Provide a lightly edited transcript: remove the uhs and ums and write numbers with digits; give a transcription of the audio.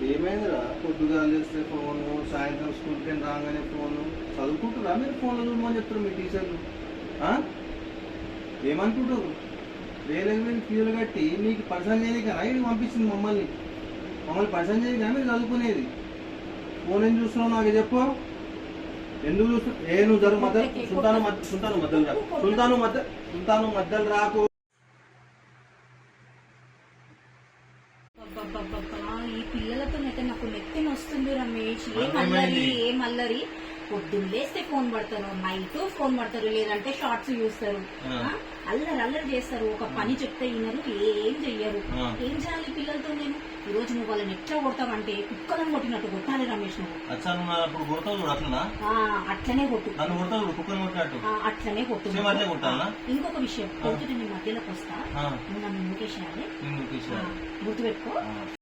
ఏమైందిరా? పొద్దుగా చేస్తే ఫోను, సాయంత్రం స్కూల్కి రాగానే ఫోను. చదువుకుంటురా మీరు? ఫోన్లో చూడమని చెప్తారు మీ టీచర్లు. ఏమనుకుంటారు? వేరే ఫీజులు కట్టి మీకు పరిచయం చేయక ఇది పంపించింది మమ్మల్ని పరిచయం చేయక మీరు చదువుకునేది. ఫోన్ ఏం చూస్తున్నావు నాకు చెప్పు. ఎందుకు చూస్తు నువ్వు జరుగు మధ్య సుల్తాను మధ్యలో రాకు. ఈ పిల్లలతో నాకు నెత్తిన వస్తుంది రమేష్. ఏమల్లరి పొద్దున్న లేస్తే ఫోన్ పడతారు, నైట్ ఫోన్ పడతారు, లేదంటే షార్ట్స్ చూస్తారు, అల్లరి చేస్తారు. ఒక పని చెప్తే వినరు, ఏం చెయ్యరు. ఏం చేయాలి పిల్లలతో నేను? ఈ రోజు నువ్వు వాళ్ళని ఎట్లా కొడతావంటే కుక్కలను కొట్టినట్టు కొట్టాలి రమేష్. నువ్వు అట్లనే కొట్టు, అట్లనే కొట్టు. ఇంకొక విషయం, కొడుతుంటే నేను మధ్యలోకి వస్తా, నువ్వు నన్ను నోకేసేయాలి, గుర్తుపెట్టుకో.